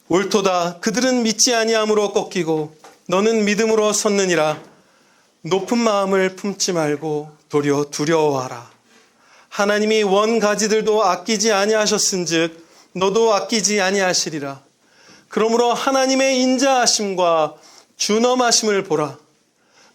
옳도다. 그들은 믿지 아니함으로 꺾이고 너는 믿음으로 섰느니라. 높은 마음을 품지 말고 도리어 두려워하라. 하나님이 원 가지들도 아끼지 아니하셨은즉 너도 아끼지 아니하시리라. 그러므로 하나님의 인자하심과 준엄하심을 보라.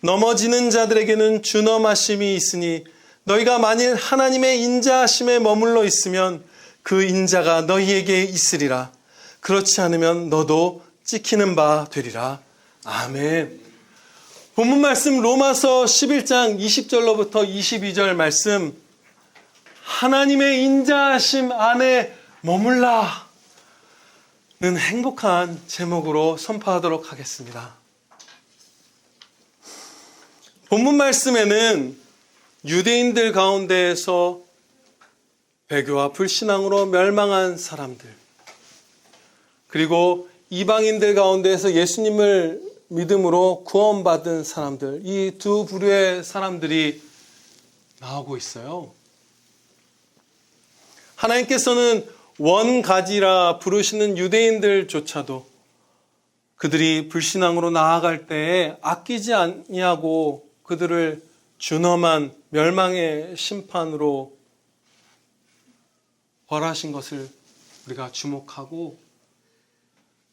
넘어지는 자들에게는 준엄하심이 있으니 너희가 만일 하나님의 인자하심에 머물러 있으면 그 인자가 너희에게 있으리라. 그렇지 않으면 너도 찍히는 바 되리라. 아멘. 본문 말씀 로마서 11장 20절로부터 22절 말씀, 하나님의 인자하심 안에 머물라는 행복한 제목으로 선포하도록 하겠습니다. 본문 말씀에는 유대인들 가운데에서 배교와 불신앙으로 멸망한 사람들, 그리고 이방인들 가운데에서 예수님을 믿음으로 구원받은 사람들, 이 두 부류의 사람들이 나오고 있어요. 하나님께서는 원가지라 부르시는 유대인들조차도 그들이 불신앙으로 나아갈 때에 아끼지 아니하고 그들을 준엄한 멸망의 심판으로 벌하신 것을 우리가 주목하고,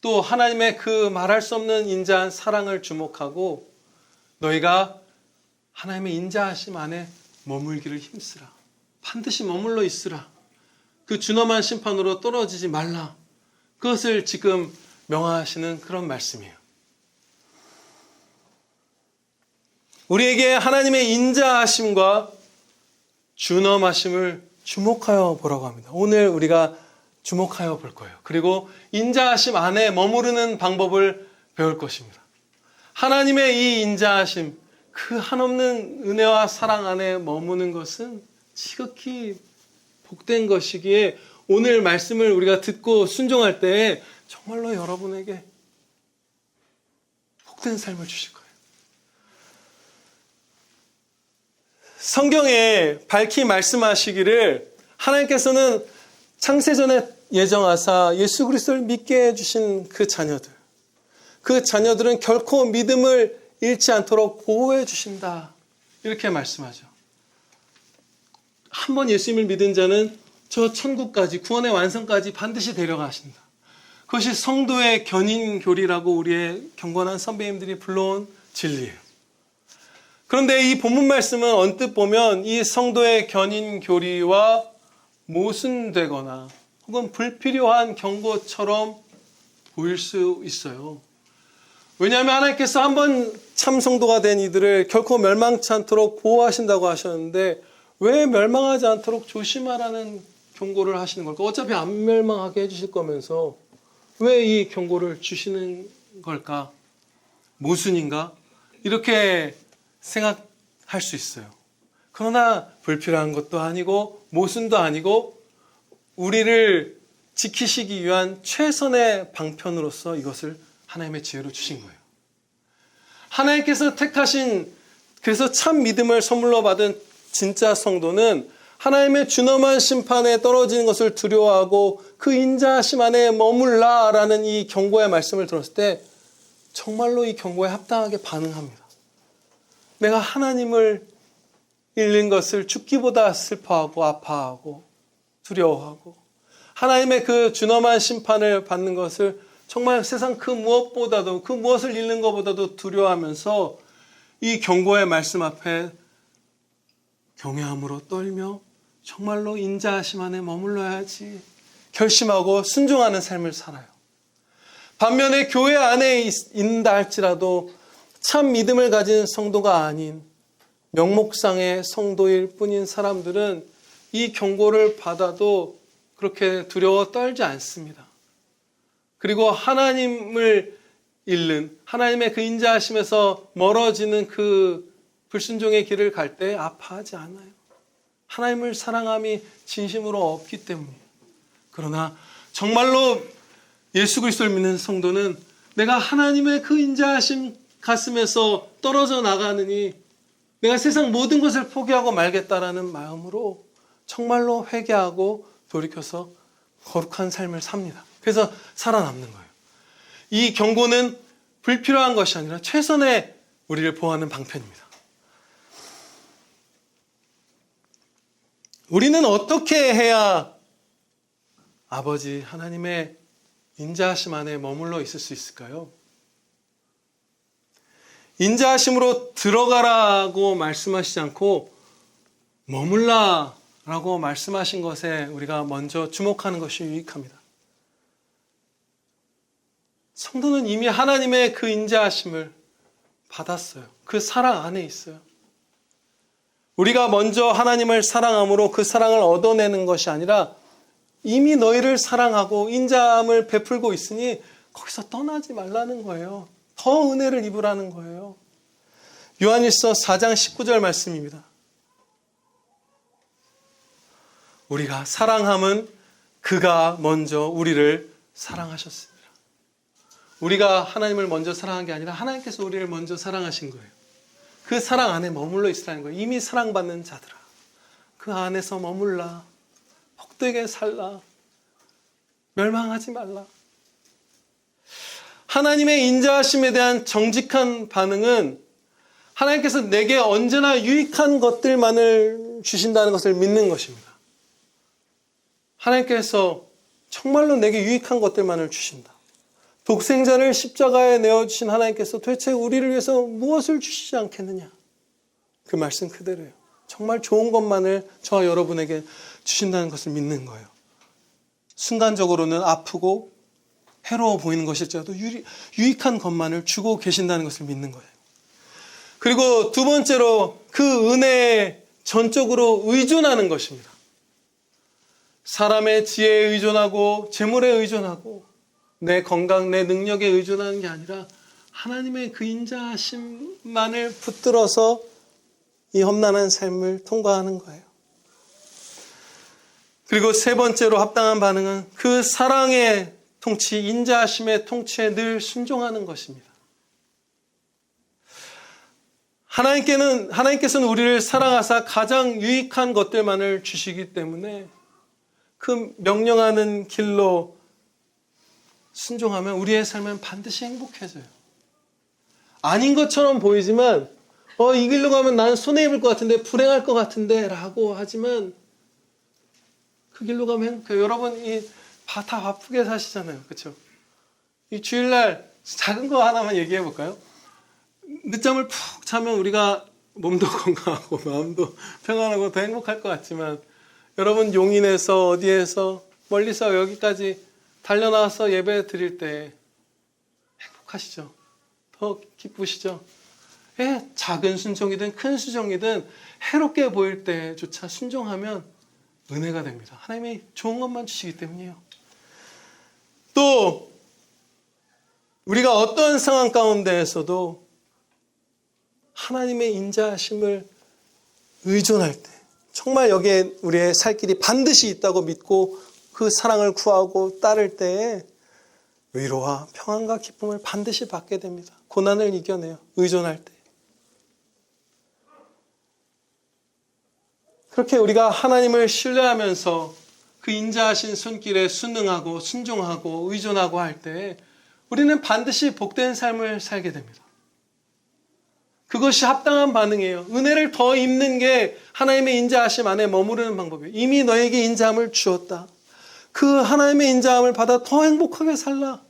또 하나님의 그 말할 수 없는 인자한 사랑을 주목하고, 너희가 하나님의 인자하심 안에 머물기를 힘쓰라. 반드시 머물러 있으라. 그 준엄한 심판으로 떨어지지 말라. 그것을 지금 명하시는 그런 말씀이에요. 우리에게 하나님의 인자하심과 준엄하심을 주목하여 보라고 합니다. 오늘 우리가 주목하여 볼 거예요. 그리고 인자하심 안에 머무르는 방법을 배울 것입니다. 하나님의 이 인자하심, 그 한없는 은혜와 사랑 안에 머무는 것은 지극히 복된 것이기에 오늘 말씀을 우리가 듣고 순종할 때 정말로 여러분에게 복된 삶을 주실 거예요. 성경에 밝히 말씀하시기를 하나님께서는 창세전에 예정하사 예수 그리스도를 믿게 해주신 그 자녀들은 결코 믿음을 잃지 않도록 보호해 주신다. 이렇게 말씀하죠. 한번 예수님을 믿은 자는 저 천국까지, 구원의 완성까지 반드시 데려가신다. 그것이 성도의 견인교리라고 우리의 경건한 선배님들이 불러온 진리예요. 그런데 이 본문 말씀은 언뜻 보면 이 성도의 견인교리와 모순되거나 혹은 불필요한 경고처럼 보일 수 있어요. 왜냐하면 하나님께서 한번 참성도가 된 이들을 결코 멸망치 않도록 보호하신다고 하셨는데 왜 멸망하지 않도록 조심하라는 경고를 하시는 걸까? 어차피 안 멸망하게 해주실 거면서 왜 이 경고를 주시는 걸까? 모순인가? 이렇게 생각할 수 있어요. 그러나 불필요한 것도 아니고 모순도 아니고 우리를 지키시기 위한 최선의 방편으로서 이것을 하나님의 지혜로 주신 거예요. 하나님께서 택하신, 그래서 참 믿음을 선물로 받은 진짜 성도는 하나님의 준엄한 심판에 떨어지는 것을 두려워하고 그 인자하심 안에 머물라라는 이 경고의 말씀을 들었을 때 정말로 이 경고에 합당하게 반응합니다. 내가 하나님을 잃는 것을 죽기보다 슬퍼하고 아파하고 두려워하고 하나님의 그 준엄한 심판을 받는 것을 정말 세상 그 무엇보다도, 그 무엇을 잃는 것보다도 두려워하면서 이 경고의 말씀 앞에 경외함으로 떨며 정말로 인자하심 안에 머물러야지 결심하고 순종하는 삶을 살아요. 반면에 교회 안에 있다 할지라도 참 믿음을 가진 성도가 아닌 명목상의 성도일 뿐인 사람들은 이 경고를 받아도 그렇게 두려워 떨지 않습니다. 그리고 하나님을 잃는, 하나님의 그 인자하심에서 멀어지는 그 불순종의 길을 갈 때 아파하지 않아요. 하나님을 사랑함이 진심으로 없기 때문이에요. 그러나 정말로 예수 그리스도를 믿는 성도는 내가 하나님의 그 인자하심 가슴에서 떨어져 나가느니 내가 세상 모든 것을 포기하고 말겠다라는 마음으로 정말로 회개하고 돌이켜서 거룩한 삶을 삽니다. 그래서 살아남는 거예요. 이 경고는 불필요한 것이 아니라 최선의 우리를 보호하는 방편입니다. 우리는 어떻게 해야 아버지 하나님의 인자하심 안에 머물러 있을 수 있을까요? 인자하심으로 들어가라고 말씀하시지 않고 머물라라고 말씀하신 것에 우리가 먼저 주목하는 것이 유익합니다. 성도는 이미 하나님의 그 인자하심을 받았어요. 그 사랑 안에 있어요. 우리가 먼저 하나님을 사랑함으로 그 사랑을 얻어내는 것이 아니라 이미 너희를 사랑하고 인자함을 베풀고 있으니 거기서 떠나지 말라는 거예요. 더 은혜를 입으라는 거예요. 요한일서 4장 19절 말씀입니다. 우리가 사랑함은 그가 먼저 우리를 사랑하셨습니다. 우리가 하나님을 먼저 사랑한 게 아니라 하나님께서 우리를 먼저 사랑하신 거예요. 그 사랑 안에 머물러 있으라는 거예요. 이미 사랑받는 자들아, 그 안에서 머물라. 복되게 살라. 멸망하지 말라. 하나님의 인자하심에 대한 정직한 반응은 하나님께서 내게 언제나 유익한 것들만을 주신다는 것을 믿는 것입니다. 하나님께서 정말로 내게 유익한 것들만을 주신다. 독생자를 십자가에 내어주신 하나님께서 도대체 우리를 위해서 무엇을 주시지 않겠느냐. 그 말씀 그대로예요. 정말 좋은 것만을 저와 여러분에게 주신다는 것을 믿는 거예요. 순간적으로는 아프고 해로워 보이는 것일지라도 유익한 것만을 주고 계신다는 것을 믿는 거예요. 그리고 두 번째로 그 은혜에 전적으로 의존하는 것입니다. 사람의 지혜에 의존하고 재물에 의존하고 내 건강, 내 능력에 의존하는 게 아니라 하나님의 그 인자하심만을 붙들어서 이 험난한 삶을 통과하는 거예요. 그리고 세 번째로 합당한 반응은 그 사랑의 통치, 인자하심의 통치에 늘 순종하는 것입니다. 하나님께서는 우리를 사랑하사 가장 유익한 것들만을 주시기 때문에 그 명령하는 길로 순종하면 우리의 삶은 반드시 행복해져요. 아닌 것처럼 보이지만 이 길로 가면 나는 손해입을 것 같은데 불행할 것 같은데 라고 하지만 그 길로 가면 행복해요. 여러분 다 바쁘게 사시잖아요. 그렇죠? 이 주일날 작은 거 하나만 얘기해 볼까요? 늦잠을 푹 자면 우리가 몸도 건강하고 마음도 평안하고 더 행복할 것 같지만 여러분 용인에서 어디에서 멀리서 여기까지 달려나와서 예배 드릴 때 행복하시죠? 더 기쁘시죠? 작은 순종이든 큰 순종이든 해롭게 보일 때조차 순종하면 은혜가 됩니다. 하나님이 좋은 것만 주시기 때문이에요. 또 우리가 어떤 상황 가운데에서도 하나님의 인자하심을 의존할 때 정말 여기에 우리의 살 길이 반드시 있다고 믿고 그 사랑을 구하고 따를 때에 위로와 평안과 기쁨을 반드시 받게 됩니다. 고난을 이겨내요. 의존할 때. 그렇게 우리가 하나님을 신뢰하면서 그 인자하신 손길에 순응하고 순종하고 의존하고 할 때 우리는 반드시 복된 삶을 살게 됩니다. 그것이 합당한 반응이에요. 은혜를 더 입는 게 하나님의 인자하심 안에 머무르는 방법이에요. 이미 너에게 인자함을 주었다. 그 하나님의 인자함을 받아 더 행복하게 살라.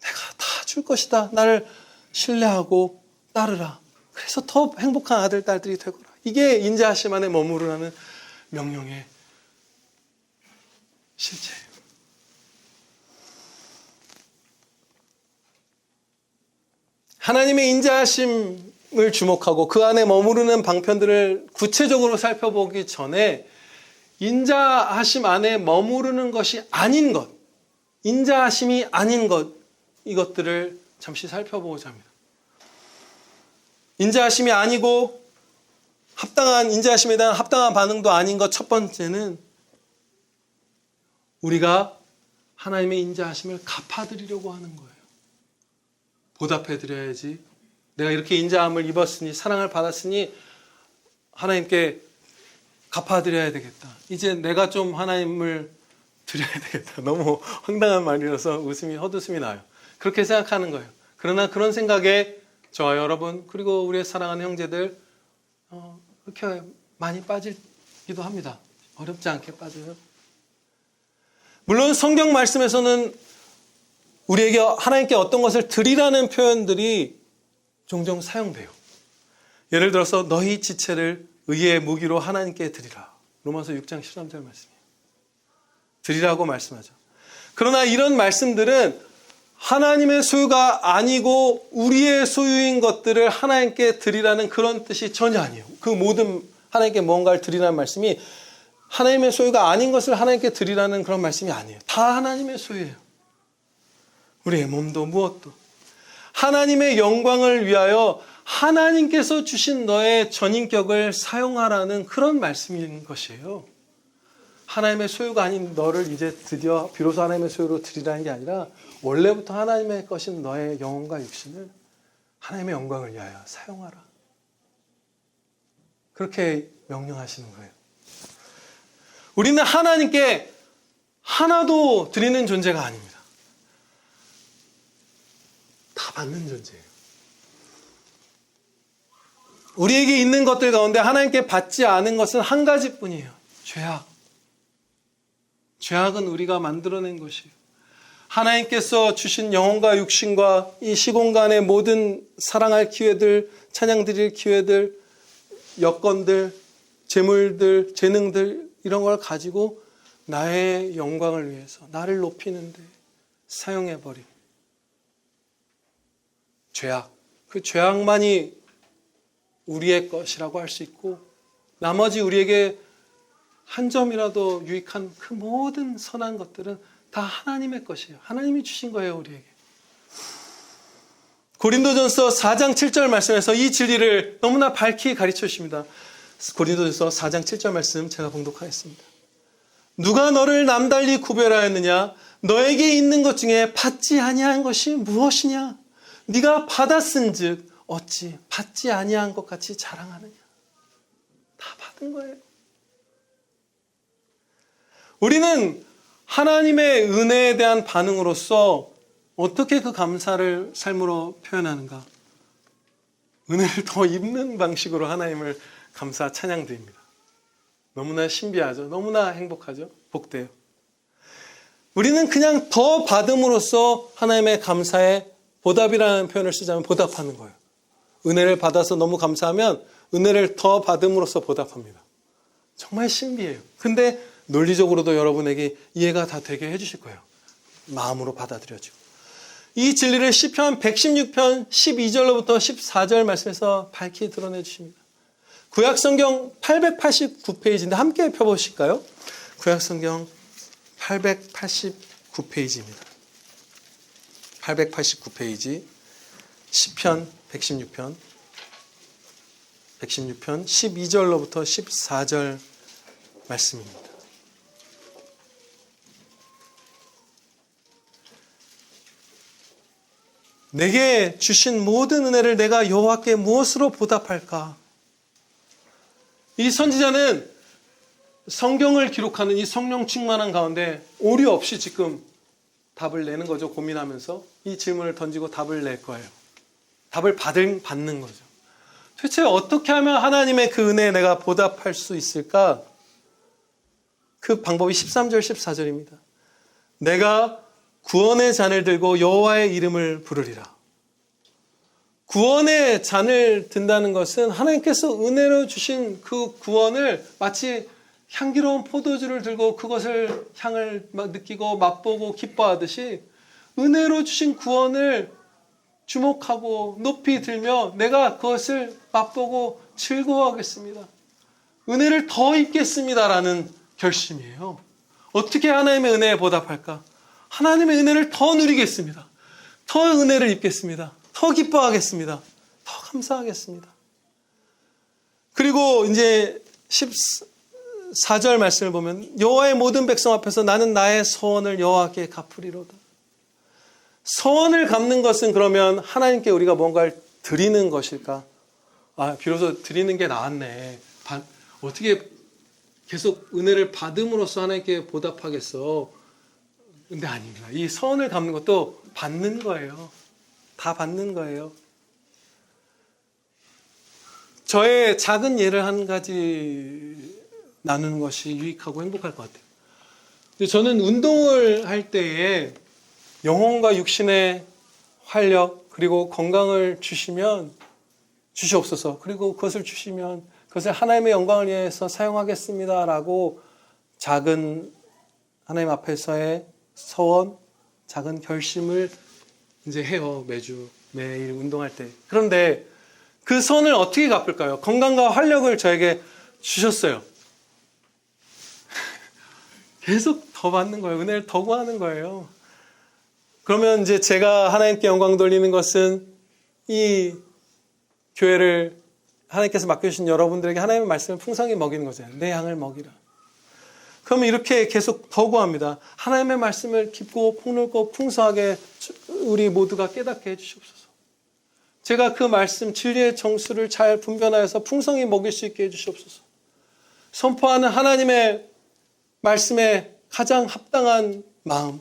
내가 다 줄 것이다. 나를 신뢰하고 따르라. 그래서 더 행복한 아들, 딸들이 되거라. 이게 인자하심 안에 머무르라는 명령의 실체예요. 하나님의 인자하심을 주목하고 그 안에 머무르는 방편들을 구체적으로 살펴보기 전에 인자하심 안에 머무르는 것이 아닌 것, 인자하심이 아닌 것, 이것들을 잠시 살펴보고자 합니다. 인자하심이 아니고 인자하심에 대한 합당한 반응도 아닌 것 첫 번째는 우리가 하나님의 인자하심을 갚아드리려고 하는 거예요. 보답해드려야지. 내가 이렇게 인자함을 입었으니 사랑을 받았으니 하나님께 갚아드려야 되겠다. 이제 내가 좀 하나님을 드려야 되겠다. 너무 황당한 말이라서 헛웃음이 나요. 그렇게 생각하는 거예요. 그러나 그런 생각에 저와 여러분 그리고 우리의 사랑하는 형제들 그렇게 많이 빠지기도 합니다. 어렵지 않게 빠져요. 물론 성경 말씀에서는 우리에게 하나님께 어떤 것을 드리라는 표현들이 종종 사용돼요. 예를 들어서 너희 지체를 의의 무기로 하나님께 드리라. 로마서 6장 13절 말씀이에요. 드리라고 말씀하죠. 그러나 이런 말씀들은 하나님의 소유가 아니고 우리의 소유인 것들을 하나님께 드리라는 그런 뜻이 전혀 아니에요. 그 모든 하나님께 뭔가를 드리라는 말씀이 하나님의 소유가 아닌 것을 하나님께 드리라는 그런 말씀이 아니에요. 다 하나님의 소유예요. 우리의 몸도 무엇도. 하나님의 영광을 위하여 하나님께서 주신 너의 전인격을 사용하라는 그런 말씀인 것이에요. 하나님의 소유가 아닌 너를 이제 드디어 비로소 하나님의 소유로 드리라는 게 아니라 원래부터 하나님의 것인 너의 영혼과 육신을 하나님의 영광을 위하여 사용하라. 그렇게 명령하시는 거예요. 우리는 하나님께 하나도 드리는 존재가 아닙니다. 다 받는 존재예요. 우리에게 있는 것들 가운데 하나님께 받지 않은 것은 한 가지뿐이에요. 죄악. 죄악은 우리가 만들어낸 것이에요. 하나님께서 주신 영혼과 육신과 이 시공간의 모든 사랑할 기회들, 찬양 드릴 기회들, 여건들, 재물들, 재능들 이런 걸 가지고 나의 영광을 위해서 나를 높이는데 사용해버린 죄악. 그 죄악만이 우리의 것이라고 할 수 있고 나머지 우리에게 한 점이라도 유익한 그 모든 선한 것들은 다 하나님의 것이에요. 하나님이 주신 거예요, 우리에게. 고린도전서 4장 7절 말씀에서 이 진리를 너무나 밝히 가르쳐 주십니다. 고린도전서 4장 7절 말씀 제가 봉독하겠습니다. 누가 너를 남달리 구별하였느냐? 너에게 있는 것 중에 받지 아니한 것이 무엇이냐? 네가 받았은즉 어찌 받지 아니한 것 같이 자랑하느냐? 다 받은 거예요. 우리는 하나님의 은혜에 대한 반응으로서 어떻게 그 감사를 삶으로 표현하는가? 은혜를 더 입는 방식으로 하나님을 감사 찬양 드립니다. 너무나 신비하죠. 너무나 행복하죠. 복돼요. 우리는 그냥 더 받음으로써 하나님의 감사에 보답이라는 표현을 쓰자면 보답하는 거예요. 은혜를 받아서 너무 감사하면 은혜를 더 받음으로써 보답합니다. 정말 신비해요. 근데 논리적으로도 여러분에게 이해가 다 되게 해주실 거예요. 마음으로 받아들여지고. 이 진리를 시편 116편 12절로부터 14절 말씀에서 밝히 드러내 주십니다. 구약성경 889페이지인데 함께 펴보실까요? 구약성경 889페이지입니다. 889페이지 시편 116편 12절로부터 14절 말씀입니다. 내게 주신 모든 은혜를 내가 여호와께 무엇으로 보답할까? 이 선지자는 성경을 기록하는 이 성령 충만한 가운데 오류 없이 지금 답을 내는 거죠. 고민하면서 이 질문을 던지고 답을 낼 거예요. 답을 받는 거죠. 도대체 어떻게 하면 하나님의 그 은혜에 내가 보답할 수 있을까? 그 방법이 13절 14절입니다. 내가 구원의 잔을 들고 여호와의 이름을 부르리라. 구원의 잔을 든다는 것은 하나님께서 은혜로 주신 그 구원을 마치 향기로운 포도주를 들고 그것을 향을 느끼고 맛보고 기뻐하듯이 은혜로 주신 구원을 주목하고 높이 들며 내가 그것을 맛보고 즐거워하겠습니다. 은혜를 더 입겠습니다라는 결심이에요. 어떻게 하나님의 은혜에 보답할까? 하나님의 은혜를 더 누리겠습니다. 더 은혜를 입겠습니다. 더 기뻐하겠습니다. 더 감사하겠습니다. 그리고 이제 14절 말씀을 보면 여호와의 모든 백성 앞에서 나는 나의 서원을 여호와께 갚으리로다. 서원을 갚는 것은 그러면 하나님께 우리가 뭔가를 드리는 것일까? 비로소 드리는 게 나았네. 어떻게 계속 은혜를 받음으로써 하나님께 보답하겠어? 근데 아닙니다. 이 선을 갚는 것도 받는 거예요. 다 받는 거예요. 저의 작은 예를 한 가지 나누는 것이 유익하고 행복할 것 같아요. 저는 운동을 할 때에 영혼과 육신의 활력 그리고 건강을 주시옵소서. 그리고 그것을 주시면 그것을 하나님의 영광을 위해서 사용하겠습니다라고 작은 하나님 앞에서의 서원, 작은 결심을 이제 해요. 매일 운동할 때. 그런데 그 선을 어떻게 갚을까요? 건강과 활력을 저에게 주셨어요. 계속 더 받는 거예요. 은혜를 더 구하는 거예요. 그러면 이제 제가 하나님께 영광 돌리는 것은 이 교회를 하나님께서 맡겨주신 여러분들에게 하나님의 말씀을 풍성히 먹이는 거잖아요. 내 양을 먹이라. 그러면 이렇게 계속 더 구합니다. 하나님의 말씀을 깊고 폭넓고 풍성하게 우리 모두가 깨닫게 해주시옵소서. 제가 그 말씀 진리의 정수를 잘 분별하여서 풍성히 먹일 수 있게 해주시옵소서. 선포하는 하나님의 말씀에 가장 합당한 마음,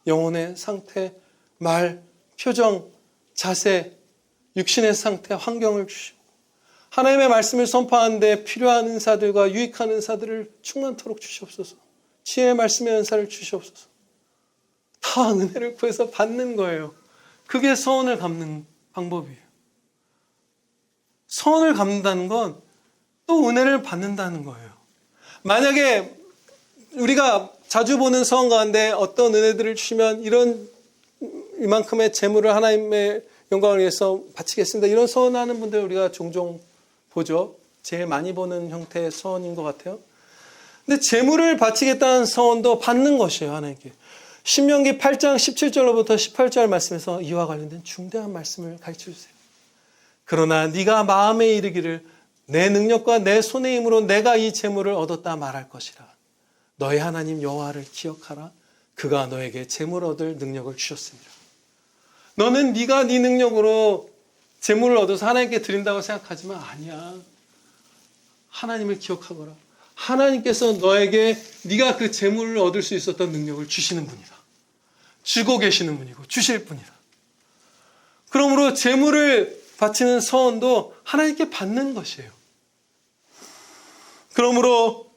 영혼의 상태, 말, 표정, 자세, 육신의 상태, 환경을 주시고 하나님의 말씀을 선포하는데 필요한 은사들과 유익한 은사들을 충만토록 주시옵소서. 지혜의 말씀의 은사를 주시옵소서. 다 은혜를 구해서 받는 거예요. 그게 서원을 갚는 방법이에요. 서원을 갚는다는 건 또 은혜를 받는다는 거예요. 만약에 우리가 자주 보는 서원 가운데 어떤 은혜들을 주시면 이만큼의 재물을 하나님의 영광을 위해서 바치겠습니다. 이런 서원하는 분들 우리가 종종 보죠. 제일 많이 보는 형태의 서원인 것 같아요. 근데 재물을 바치겠다는 서원도 받는 것이에요. 하나님께. 신명기 8장 17절로부터 18절 말씀에서 이와 관련된 중대한 말씀을 가르쳐주세요. 그러나 네가 마음에 이르기를 내 능력과 내 손의 힘으로 내가 이 재물을 얻었다 말할 것이라. 너의 하나님 여호와를 기억하라. 그가 너에게 재물을 얻을 능력을 주셨습니다. 너는 네가 네 능력으로 재물을 얻어서 하나님께 드린다고 생각하지만 아니야. 하나님을 기억하거라. 하나님께서 너에게 네가 그 재물을 얻을 수 있었던 능력을 주시는 분이다. 주고 계시는 분이고 주실 분이다. 그러므로 재물을 바치는 서원도 하나님께 받는 것이에요. 그러므로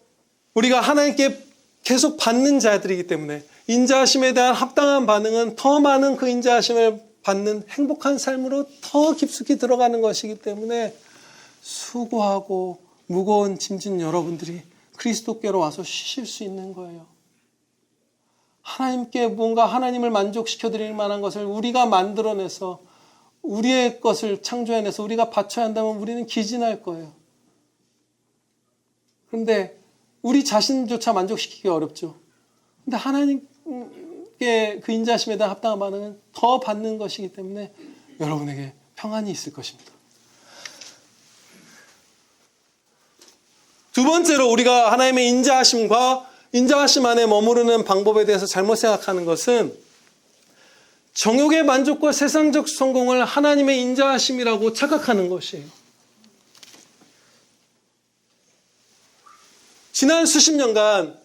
우리가 하나님께 계속 받는 자들이기 때문에 인자하심에 대한 합당한 반응은 더 많은 그 인자하심을 받는 행복한 삶으로 더 깊숙이 들어가는 것이기 때문에 수고하고 무거운 짐진 여러분들이 그리스도께로 와서 쉬실 수 있는 거예요. 하나님께 뭔가 하나님을 만족시켜 드릴 만한 것을 우리가 만들어내서 우리의 것을 창조해내서 우리가 바쳐야 한다면 우리는 기진할 거예요. 그런데 우리 자신조차 만족시키기 어렵죠. 그런데 하나님께 그 인자하심에 대한 합당한 반응은 더 받는 것이기 때문에 여러분에게 평안이 있을 것입니다. 두 번째로 우리가 하나님의 인자하심과 인자하심 안에 머무르는 방법에 대해서 잘못 생각하는 것은 정욕의 만족과 세상적 성공을 하나님의 인자하심이라고 착각하는 것이에요. 지난 수십 년간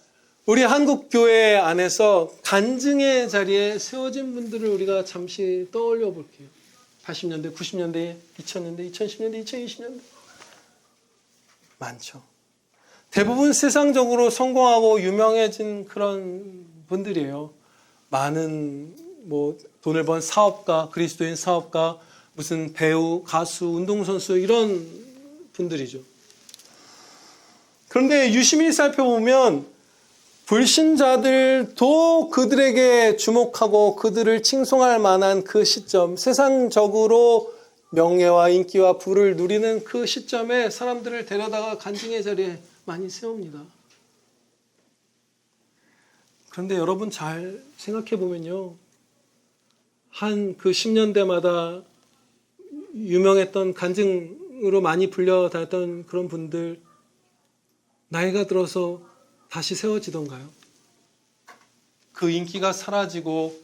우리 한국 교회 안에서 간증의 자리에 세워진 분들을 우리가 잠시 떠올려 볼게요. 80년대, 90년대, 2000년대, 2010년대, 2020년대 많죠. 대부분 세상적으로 성공하고 유명해진 그런 분들이에요. 많은 돈을 번 사업가, 그리스도인 사업가, 무슨 배우, 가수, 운동선수 이런 분들이죠. 그런데 유심히 살펴보면 불신자들도 그들에게 주목하고 그들을 칭송할 만한 그 시점, 세상적으로 명예와 인기와 부를 누리는 그 시점에 사람들을 데려다가 간증의 자리에 많이 세웁니다. 그런데 여러분 잘 생각해 보면요. 한 그 10년대마다 유명했던 간증으로 많이 불려다녔던 그런 분들 나이가 들어서 다시 세워지던가요? 그 인기가 사라지고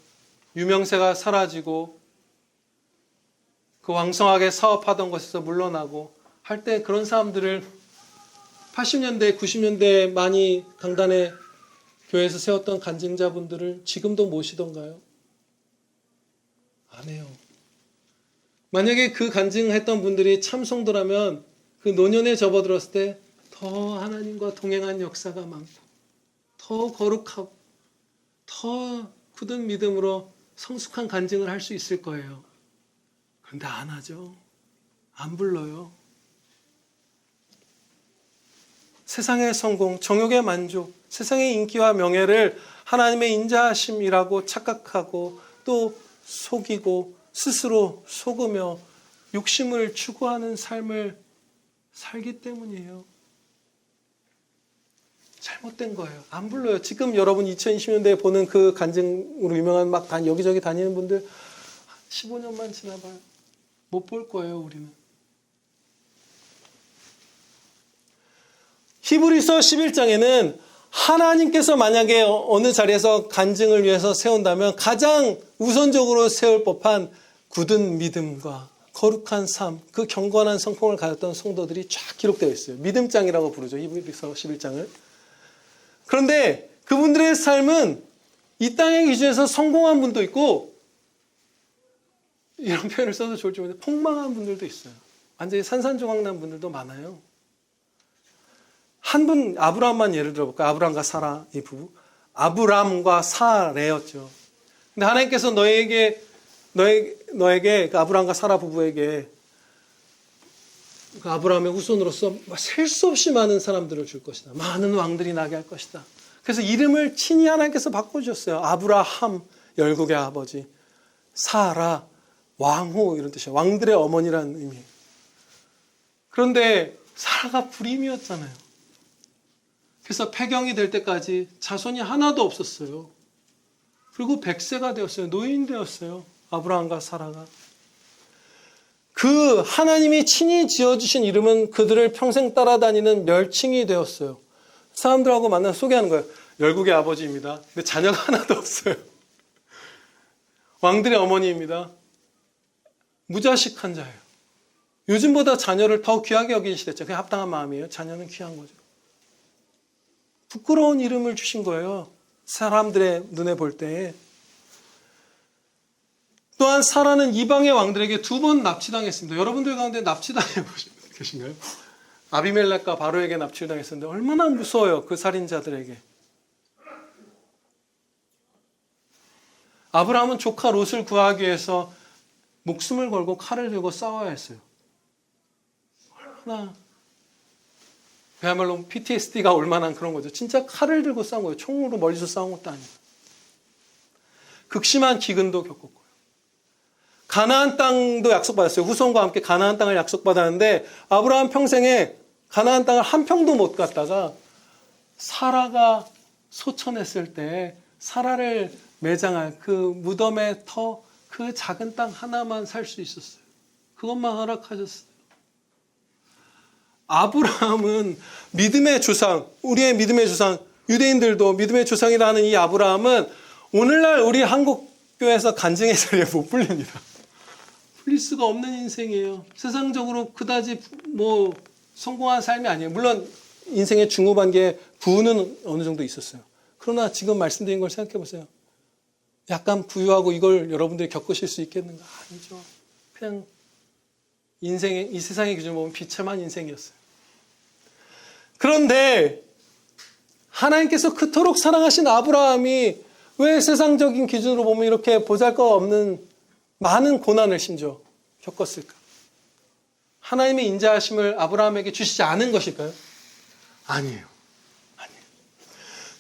유명세가 사라지고 그 왕성하게 사업하던 것에서 물러나고 할 때 그런 사람들을 80년대, 90년대에 많이 강단에 교회에서 세웠던 간증자분들을 지금도 모시던가요? 안 해요. 만약에 그 간증했던 분들이 참 성도라면 그 노년에 접어들었을 때 더 하나님과 동행한 역사가 많고 더 거룩하고 더 굳은 믿음으로 성숙한 간증을 할 수 있을 거예요. 그런데 안 하죠. 안 불러요. 세상의 성공, 정욕의 만족, 세상의 인기와 명예를 하나님의 인자하심이라고 착각하고 또 속이고 스스로 속으며 욕심을 추구하는 삶을 살기 때문이에요. 잘못된 거예요. 안 불러요. 지금 여러분 2020년대에 보는 그 간증으로 유명한 막 여기저기 다니는 분들 15년만 지나봐요. 못 볼 거예요, 우리는. 히브리서 11장에는 하나님께서 만약에 어느 자리에서 간증을 위해서 세운다면 가장 우선적으로 세울 법한 굳은 믿음과 거룩한 삶, 그 경건한 성품을 가졌던 성도들이 쫙 기록되어 있어요. 믿음장이라고 부르죠. 히브리서 11장을. 그런데 그분들의 삶은 이 땅의 기준에서 성공한 분도 있고 이런 표현을 써도 좋을지 모르겠는데 폭망한 분들도 있어요. 완전히 산산조각 분들도 많아요. 한 분, 아브라함만 예를 들어볼까요? 아브라함과 사라 이 부부. 아브람과 사레였죠. 근데 하나님께서 너에게 그 아브라함과 사라 부부에게 그 아브라함의 후손으로서 셀 수 없이 많은 사람들을 줄 것이다. 많은 왕들이 나게 할 것이다. 그래서 이름을 친히 하나님께서 바꿔주셨어요. 아브라함, 열국의 아버지. 사라, 왕후 이런 뜻이에요. 왕들의 어머니라는 의미. 그런데 사라가 불임이었잖아요. 그래서 폐경이 될 때까지 자손이 하나도 없었어요. 그리고 100세가 되었어요. 노인 되었어요. 아브라함과 사라가. 그 하나님이 친히 지어주신 이름은 그들을 평생 따라다니는 멸칭이 되었어요. 사람들하고 만나서 소개하는 거예요. 열국의 아버지입니다. 근데 자녀가 하나도 없어요. 왕들의 어머니입니다. 무자식한 자예요. 요즘보다 자녀를 더 귀하게 여기는 시대죠. 그게 합당한 마음이에요. 자녀는 귀한 거죠. 부끄러운 이름을 주신 거예요. 사람들의 눈에 볼 때. 또한 사라는 이방의 왕들에게 2번 납치당했습니다. 여러분들 가운데 납치당해 계신가요? 아비멜렉과 바로에게 납치를 당했었는데 얼마나 무서워요. 그 살인자들에게. 아브라함은 조카 롯을 구하기 위해서 목숨을 걸고 칼을 들고 싸워야 했어요. 얼마나 그야말로 PTSD가 올 만한 그런 거죠. 진짜 칼을 들고 싸운 거예요. 총으로 멀리서 싸운 것도 아니고. 극심한 기근도 겪었고요. 가나안 땅도 약속받았어요. 후손과 함께 가나안 땅을 약속받았는데 아브라함 평생에 가나안 땅을 한 평도 못 갔다가 사라가 소천했을 때 사라를 매장할 그 무덤의 터, 그 작은 땅 하나만 살 수 있었어요. 그것만 허락하셨어요. 아브라함은 믿음의 조상, 우리의 믿음의 조상, 유대인들도 믿음의 조상이라는 이 아브라함은 오늘날 우리 한국교회에서 간증의 자리에 못 불립니다. 불릴 수가 없는 인생이에요. 세상적으로 그다지 성공한 삶이 아니에요. 물론 인생의 중후반기에 부는 어느 정도 있었어요. 그러나 지금 말씀드린 걸 생각해 보세요. 약간 부유하고 이걸 여러분들이 겪으실 수 있겠는가? 아니죠. 그냥 이 세상의 기준으로 보면 비참한 인생이었어요. 그런데 하나님께서 그토록 사랑하신 아브라함이 왜 세상적인 기준으로 보면 이렇게 보잘것없는 많은 고난을 심지어 겪었을까? 하나님의 인자하심을 아브라함에게 주시지 않은 것일까요? 아니에요.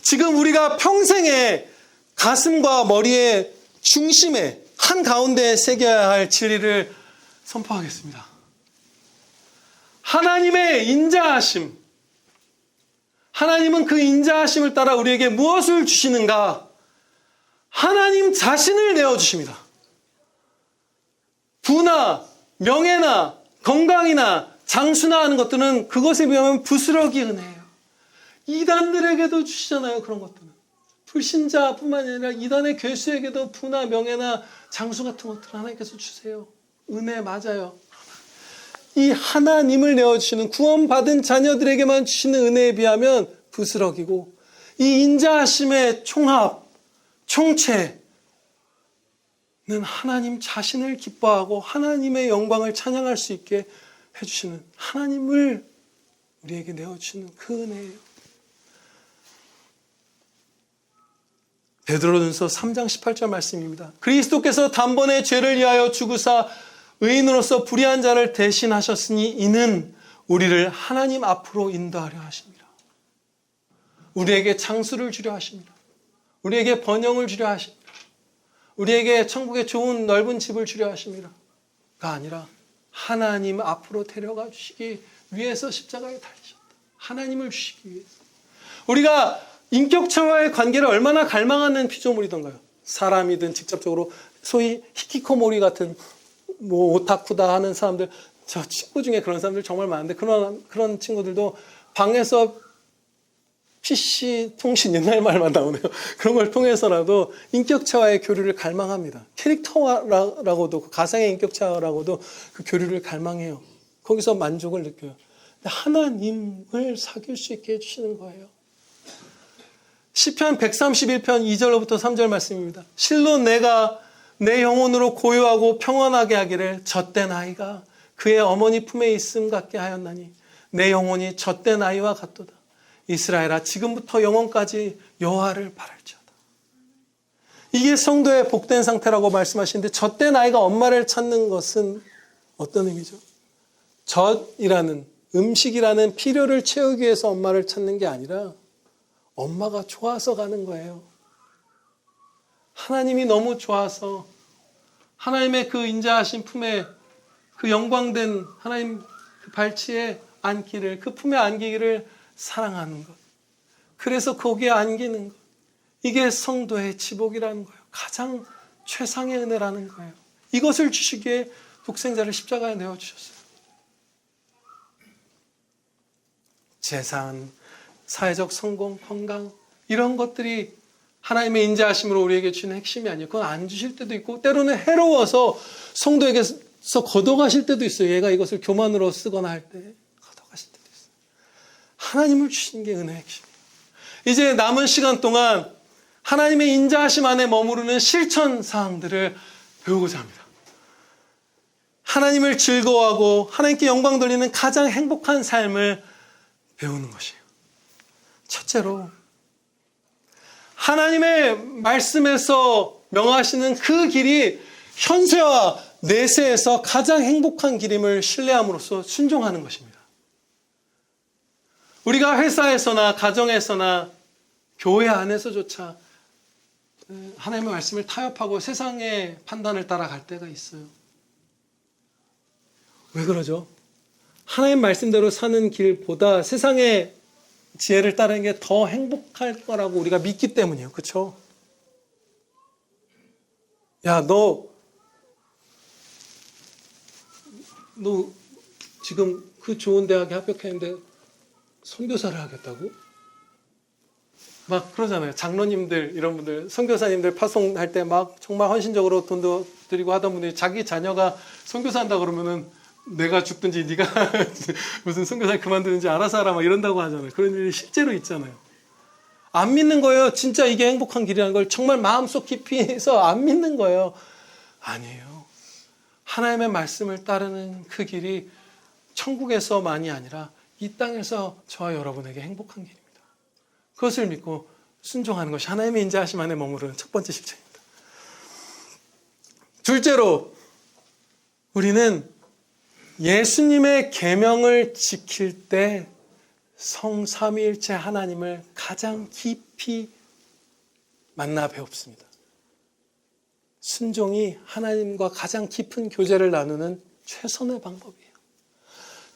지금 우리가 평생에 가슴과 머리의 중심에 한가운데에 새겨야 할 진리를 선포하겠습니다. 하나님의 인자하심. 하나님은 그 인자하심을 따라 우리에게 무엇을 주시는가? 하나님 자신을 내어주십니다. 부나 명예나 건강이나 장수나 하는 것들은 그것에 비하면 부스러기 은혜예요. 이단들에게도 주시잖아요. 그런 것들은. 불신자뿐만 아니라 이단의 괴수에게도 부나 명예나 장수 같은 것들을 하나님께서 주세요. 은혜 맞아요. 이 하나님을 내어주시는 구원받은 자녀들에게만 주시는 은혜에 비하면 부스러기고 이 인자하심의 총합, 총체는 하나님 자신을 기뻐하고 하나님의 영광을 찬양할 수 있게 해주시는 하나님을 우리에게 내어주시는 그 은혜예요. 베드로전서 3장 18절 말씀입니다. 그리스도께서 단번에 죄를 위하여 죽으사 의인으로서 불의한 자를 대신하셨으니 이는 우리를 하나님 앞으로 인도하려 하십니다. 우리에게 창수를 주려 하십니다. 우리에게 번영을 주려 하십니다. 우리에게 천국의 좋은 넓은 집을 주려 하십니다. 가 아니라 하나님 앞으로 데려가 주시기 위해서 십자가에 달리셨다. 하나님을 주시기 위해서. 우리가 인격체와의 관계를 얼마나 갈망하는 피조물이던가요? 사람이든 직접적으로 소위 히키코모리 같은 오타쿠다 하는 사람들, 저 친구 중에 그런 사람들 정말 많은데 그런 친구들도 방에서 PC 통신 옛날 말만 나오네요. 그런 걸 통해서라도 인격체와의 교류를 갈망합니다. 캐릭터라고도 가상의 인격체라고도 그 교류를 갈망해요. 거기서 만족을 느껴요. 하나님을 사귈 수 있게 해주시는 거예요. 시편 131편 2절로부터 3절 말씀입니다. 실로 내가 내 영혼으로 고요하고 평안하게 하기를 젖된 아이가 그의 어머니 품에 있음 같게 하였나니 내 영혼이 젖된 아이와 같도다. 이스라엘아 지금부터 영원까지 여호와를 바랄지어다. 이게 성도의 복된 상태라고 말씀하시는데 젖된 아이가 엄마를 찾는 것은 어떤 의미죠? 젖이라는 음식이라는 필요를 채우기 위해서 엄마를 찾는 게 아니라 엄마가 좋아서 가는 거예요. 하나님이 너무 좋아서 하나님의 그 인자하신 품에 그 영광된 하나님 그 발치에 안기를, 그 품에 안기기를 사랑하는 것. 그래서 거기에 안기는 것. 이게 성도의 지복이라는 거예요. 가장 최상의 은혜라는 거예요. 이것을 주시기에 독생자를 십자가에 내어주셨어요. 재산, 사회적 성공, 건강 이런 것들이 하나님의 인자하심으로 우리에게 주는 핵심이 아니에요. 그건 안 주실 때도 있고 때로는 해로워서 성도에게서 걷어가실 때도 있어요. 얘가 이것을 교만으로 쓰거나 할 때 걷어가실 때도 있어요. 하나님을 주신 게 은혜의 핵심이에요. 이제 남은 시간 동안 하나님의 인자하심 안에 머무르는 실천 사항들을 배우고자 합니다. 하나님을 즐거워하고 하나님께 영광 돌리는 가장 행복한 삶을 배우는 것이에요. 첫째로 하나님의 말씀에서 명하시는 그 길이 현세와 내세에서 가장 행복한 길임을 신뢰함으로써 순종하는 것입니다. 우리가 회사에서나 가정에서나 교회 안에서조차 하나님의 말씀을 타협하고 세상의 판단을 따라갈 때가 있어요. 왜 그러죠? 하나님 말씀대로 사는 길보다 세상의 지혜를 따르는 게 더 행복할 거라고 우리가 믿기 때문이에요. 그렇죠? 야, 너 지금 그 좋은 대학에 합격했는데 선교사를 하겠다고? 막 그러잖아요. 장로님들 이런 분들, 선교사님들 파송할 때 막 정말 헌신적으로 돈도 드리고 하던 분들이 자기 자녀가 선교사 한다 그러면은 내가 죽든지 네가 무슨 선교사 그만두는지 알아서 하라 막 이런다고 하잖아요. 그런 일이 실제로 있잖아요. 안 믿는 거예요. 진짜 이게 행복한 길이라는 걸 정말 마음속 깊이에서 안 믿는 거예요. 아니에요. 하나님의 말씀을 따르는 그 길이 천국에서만이 아니라 이 땅에서 저와 여러분에게 행복한 길입니다. 그것을 믿고 순종하는 것이 하나님의 인자하심 안에 머무르는 첫 번째 실천입니다. 둘째로 우리는 예수님의 계명을 지킬 때 성삼위일체 하나님을 가장 깊이 만나 배웁습니다. 순종이 하나님과 가장 깊은 교제를 나누는 최선의 방법이에요.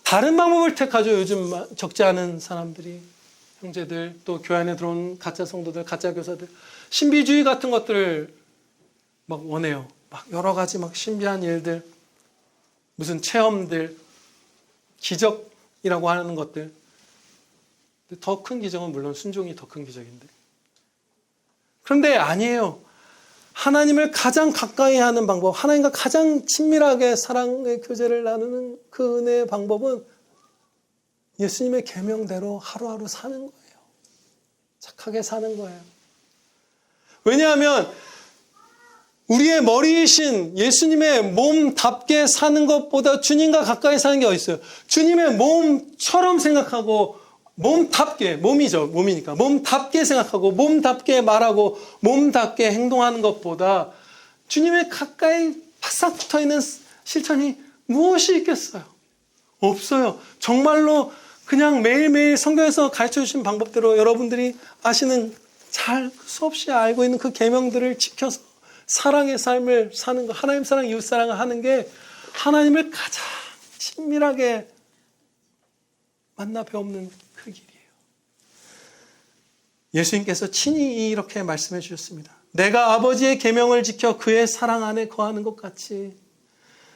다른 방법을 택하죠. 요즘 적지 않은 사람들이, 형제들, 또 교회 안에 들어온 가짜 성도들, 가짜 교사들, 신비주의 같은 것들을 막 원해요. 막 여러 가지 막 신비한 일들, 무슨 체험들, 기적이라고 하는 것들. 더 큰 기적은 물론 순종이 더 큰 기적인데. 그런데 아니에요. 하나님을 가장 가까이 하는 방법, 하나님과 가장 친밀하게 사랑의 교제를 나누는 그 은혜의 방법은 예수님의 계명대로 하루하루 사는 거예요. 착하게 사는 거예요. 왜냐하면 우리의 머리이신 예수님의 몸답게 사는 것보다 주님과 가까이 사는 게 어디 있어요? 주님의 몸처럼 생각하고 몸답게, 몸이죠. 몸이니까. 몸답게 생각하고 몸답게 말하고 몸답게 행동하는 것보다 주님의 가까이 바싹 붙어있는 실천이 무엇이 있겠어요? 없어요. 정말로 그냥 매일매일 성경에서 가르쳐주신 방법대로 여러분들이 아시는 잘 수없이 알고 있는 그 계명들을 지켜서 사랑의 삶을 사는 거, 하나님 사랑, 이웃 사랑을 하는 게 하나님을 가장 친밀하게 만나 배우는 그 길이에요. 예수님께서 친히 이렇게 말씀해 주셨습니다. 내가 아버지의 계명을 지켜 그의 사랑 안에 거하는 것 같이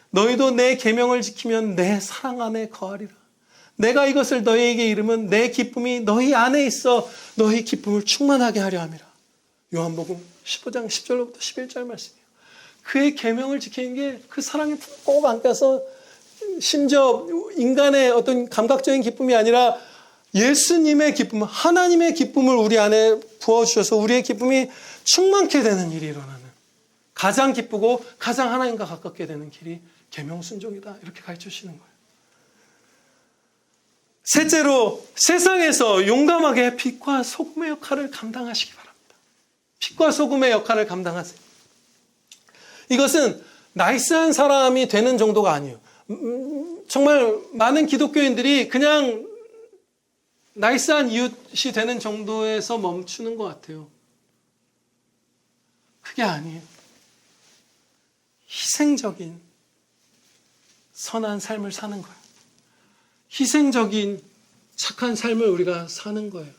너희도 내 계명을 지키면 내 사랑 안에 거하리라. 내가 이것을 너희에게 이르면 내 기쁨이 너희 안에 있어 너희 기쁨을 충만하게 하려 함이라. 요한복음 15장 10절로부터 11절 말씀이에요. 그의 계명을 지키는 게 그 사랑에 꼭 안겨서 심지어 인간의 어떤 감각적인 기쁨이 아니라 예수님의 기쁨, 하나님의 기쁨을 우리 안에 부어주셔서 우리의 기쁨이 충만케 되는 일이 일어나는 가장 기쁘고 가장 하나님과 가깝게 되는 길이 계명 순종이다. 이렇게 가르쳐 주시는 거예요. 셋째로 세상에서 용감하게 빛과 소금의 역할을 감당하시기 바랍니다. 빛과 소금의 역할을 감당하세요. 이것은 나이스한 사람이 되는 정도가 아니에요. 정말 많은 기독교인들이 그냥 나이스한 이웃이 되는 정도에서 멈추는 것 같아요. 그게 아니에요. 희생적인 선한 삶을 사는 거예요. 희생적인 착한 삶을 우리가 사는 거예요.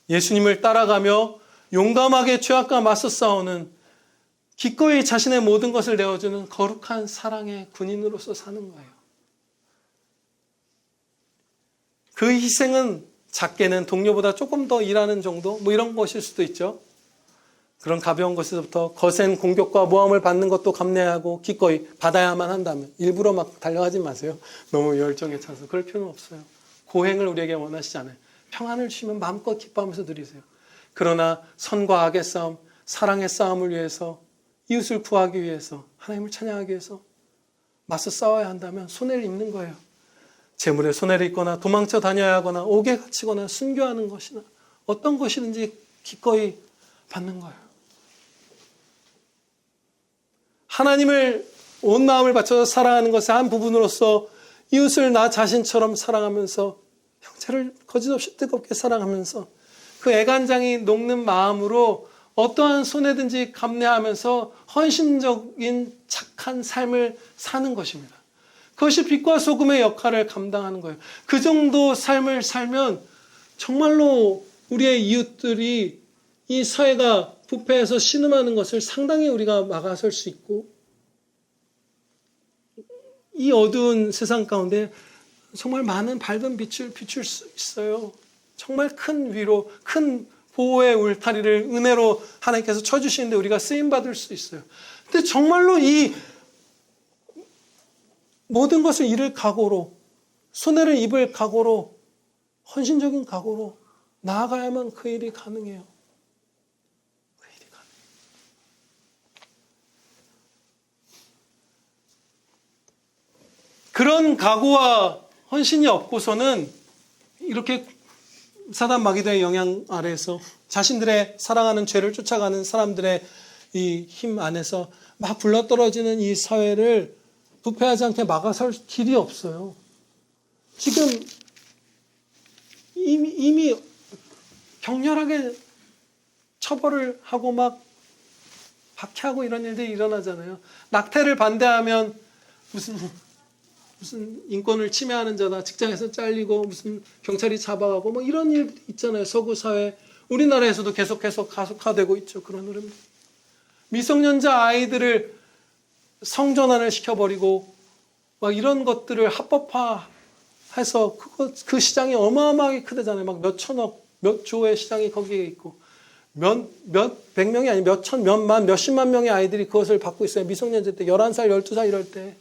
예수님을 따라가며 용감하게 죄악과 맞서 싸우는 기꺼이 자신의 모든 것을 내어주는 거룩한 사랑의 군인으로서 사는 거예요. 그 희생은 작게는 동료보다 조금 더 일하는 정도 뭐 이런 것일 수도 있죠. 그런 가벼운 것에서부터 거센 공격과 모함을 받는 것도 감내하고 기꺼이 받아야만 한다면 일부러 막 달려가지 마세요. 너무 열정에 차서 그럴 필요는 없어요. 고행을 우리에게 원하시지 않아요. 평안을 주시면 마음껏 기뻐하면서 누리세요. 그러나 선과 악의 싸움, 사랑의 싸움을 위해서 이웃을 구하기 위해서 하나님을 찬양하기 위해서 맞서 싸워야 한다면 손해를 입는 거예요. 재물에 손해를 입거나 도망쳐 다녀야 하거나 옥에 갇히거나 순교하는 것이나 어떤 것이든지 기꺼이 받는 거예요. 하나님을 온 마음을 바쳐서 사랑하는 것의 한 부분으로서 이웃을 나 자신처럼 사랑하면서 형제를 거짓없이 뜨겁게 사랑하면서 그 애간장이 녹는 마음으로 어떠한 손해든지 감내하면서 헌신적인 착한 삶을 사는 것입니다. 그것이 빛과 소금의 역할을 감당하는 거예요. 그 정도 삶을 살면 정말로 우리의 이웃들이 이 사회가 부패해서 신음하는 것을 상당히 우리가 막아설 수 있고 이 어두운 세상 가운데 정말 많은 밝은 빛을 비출 수 있어요. 정말 큰 위로, 큰 보호의 울타리를 은혜로 하나님께서 쳐주시는데 우리가 쓰임받을 수 있어요. 근데 정말로 이 모든 것을 잃을 각오로, 손해를 입을 각오로, 헌신적인 각오로 나아가야만 그 일이 가능해요. 그 일이 가능해요. 그런 각오와 헌신이 없고서는 이렇게 사단 마귀들의 영향 아래에서 자신들의 사랑하는 죄를 쫓아가는 사람들의 이 힘 안에서 막 굴러떨어지는 이 사회를 부패하지 않게 막아설 길이 없어요. 지금 이미 격렬하게 처벌을 하고 막 박해하고 이런 일들이 일어나잖아요. 낙태를 반대하면 무슨 인권을 침해하는 자다, 직장에서 잘리고 무슨 경찰이 잡아가고 뭐 이런 일 있잖아요. 서구 사회, 우리나라에서도 계속해서 가속화되고 있죠. 그런 흐름. 미성년자 아이들을 성전환을 시켜버리고 막 이런 것들을 합법화해서 그 시장이 어마어마하게 크대잖아요. 막 몇 천억, 몇 조의 시장이 거기에 있고 백 명이 아니 몇십만 명의 아이들이 그것을 받고 있어요. 미성년자 때 11살, 12살 이럴 때.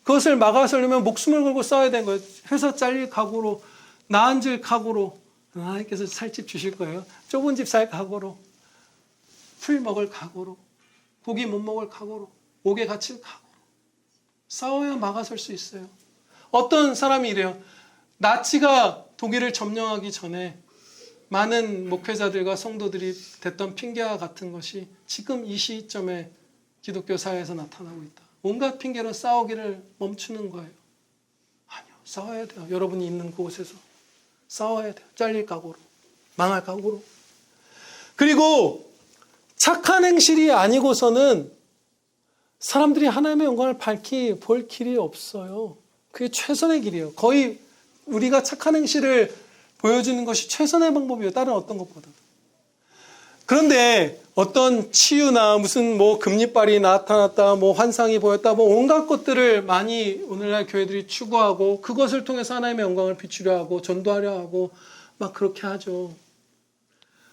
그것을 막아서려면 목숨을 걸고 싸워야 되는 거예요. 회사 잘릴 각오로, 나앉을 각오로, 하나님께서 살집 주실 거예요. 좁은 집 살 각오로, 풀 먹을 각오로, 고기 못 먹을 각오로, 옥에 갇힐 각오로 싸워야 막아설 수 있어요. 어떤 사람이 이래요. 나치가 독일을 점령하기 전에 많은 목회자들과 성도들이 댔던 핑계와 같은 것이 지금 이 시점에 기독교 사회에서 나타나고 있다. 온갖 핑계로 싸우기를 멈추는 거예요. 아니요, 싸워야 돼요. 여러분이 있는 곳에서 싸워야 돼요. 잘릴 각오로, 망할 각오로. 그리고 착한 행실이 아니고서는 사람들이 하나님의 영광을 밝히 볼 길이 없어요. 그게 최선의 길이에요. 거의 우리가 착한 행실을 보여주는 것이 최선의 방법이에요. 다른 어떤 것보다. 그런데 어떤 치유나 무슨 뭐 금리빨이 나타났다, 뭐 환상이 보였다, 뭐 온갖 것들을 많이 오늘날 교회들이 추구하고 그것을 통해서 하나님의 영광을 비추려 하고 전도하려 하고 막 그렇게 하죠.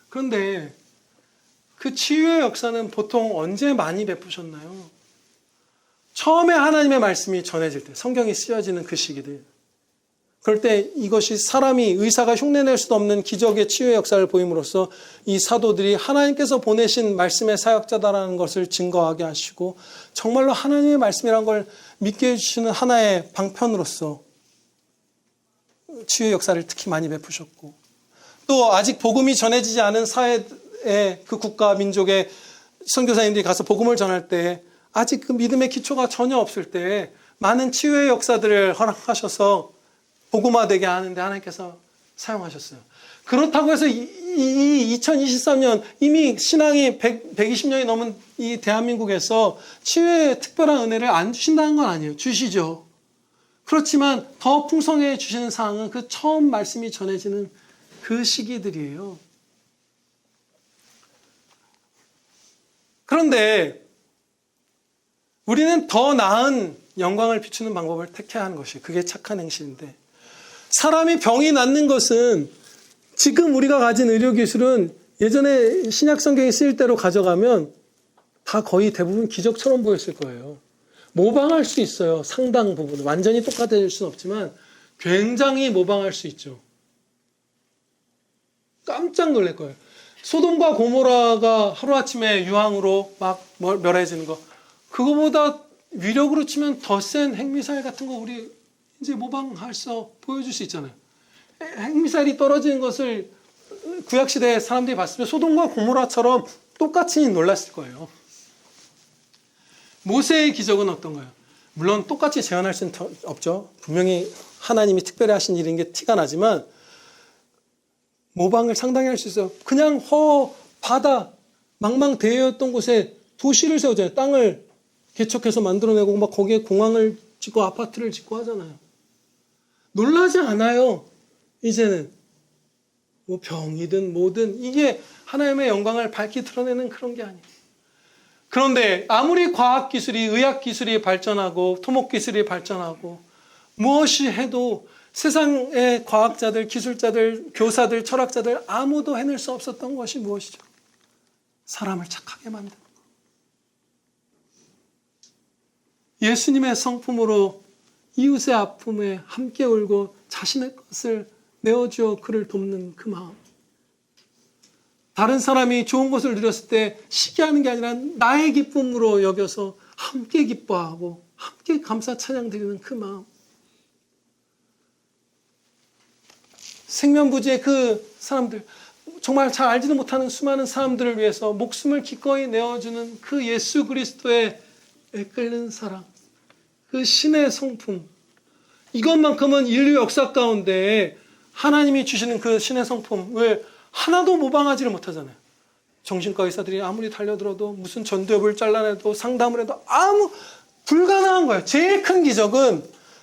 그런데 그 치유의 역사는 보통 언제 많이 베푸셨나요? 처음에 하나님의 말씀이 전해질 때, 성경이 쓰여지는 그 시기들. 그럴 때 이것이 사람이, 의사가 흉내낼 수도 없는 기적의 치유의 역사를 보임으로써 이 사도들이 하나님께서 보내신 말씀의 사역자다라는 것을 증거하게 하시고 정말로 하나님의 말씀이란 걸 믿게 해주시는 하나의 방편으로서 치유의 역사를 특히 많이 베푸셨고, 또 아직 복음이 전해지지 않은 사회의 그 국가 민족의 선교사님들이 가서 복음을 전할 때 아직 그 믿음의 기초가 전혀 없을 때 많은 치유의 역사들을 허락하셔서 복음화되게 하는데 하나님께서 사용하셨어요. 그렇다고 해서 이 2023년 이미 신앙이 120년이 넘은 이 대한민국에서 치유의 특별한 은혜를 안 주신다는 건 아니에요. 주시죠. 그렇지만 더 풍성해 주시는 상황은 그 처음 말씀이 전해지는 그 시기들이에요. 그런데 우리는 더 나은 영광을 비추는 방법을 택해야 하는 것이, 그게 착한 행실인데, 사람이 병이 낫는 것은 지금 우리가 가진 의료기술은 예전에 신약성경이 쓰일 대로 가져가면 다 거의 대부분 기적처럼 보였을 거예요. 모방할 수 있어요. 상당 부분. 완전히 똑같아질 수는 없지만 굉장히 모방할 수 있죠. 깜짝 놀랄 거예요. 소돔과 고모라가 하루아침에 유황으로 막 멸해지는 거, 그거보다 위력으로 치면 더 센 핵미사일 같은 거 우리 이제 모방해서 보여줄 수 있잖아요. 핵미사일이 떨어지는 것을 구약시대에 사람들이 봤을 때 소돔과 고모라처럼 똑같이 놀랐을 거예요. 모세의 기적은 어떤가요? 물론 똑같이 재현할 수는 없죠. 분명히 하나님이 특별히 하신 일인 게 티가 나지만 모방을 상당히 할 수 있어요. 그냥 바다, 망망대해였던 곳에 도시를 세우잖아요. 땅을 개척해서 만들어내고 막 거기에 공항을 짓고 아파트를 짓고 하잖아요. 놀라지 않아요. 이제는 뭐 병이든 뭐든 이게 하나님의 영광을 밝히 드러내는 그런 게 아니에요. 그런데 아무리 과학기술이, 의학기술이 발전하고 토목기술이 발전하고 무엇이 해도 세상의 과학자들, 기술자들, 교사들, 철학자들 아무도 해낼 수 없었던 것이 무엇이죠? 사람을 착하게 만드는 것. 예수님의 성품으로 이웃의 아픔에 함께 울고 자신의 것을 내어주어 그를 돕는 그 마음. 다른 사람이 좋은 것을 누렸을 때 시기하는 게 아니라 나의 기쁨으로 여겨서 함께 기뻐하고 함께 감사 찬양 드리는 그 마음. 생면부지의 그 사람들, 정말 잘 알지도 못하는 수많은 사람들을 위해서 목숨을 기꺼이 내어주는 그 예수 그리스도의 애끓는 사랑, 그 신의 성품, 이것만큼은 인류 역사 가운데 하나님이 주시는 그 신의 성품을 하나도 모방하지를 못하잖아요. 정신과 의사들이 아무리 달려들어도 무슨 전두엽을 잘라내도 상담을 해도 불가능한 거예요. 제일 큰 기적은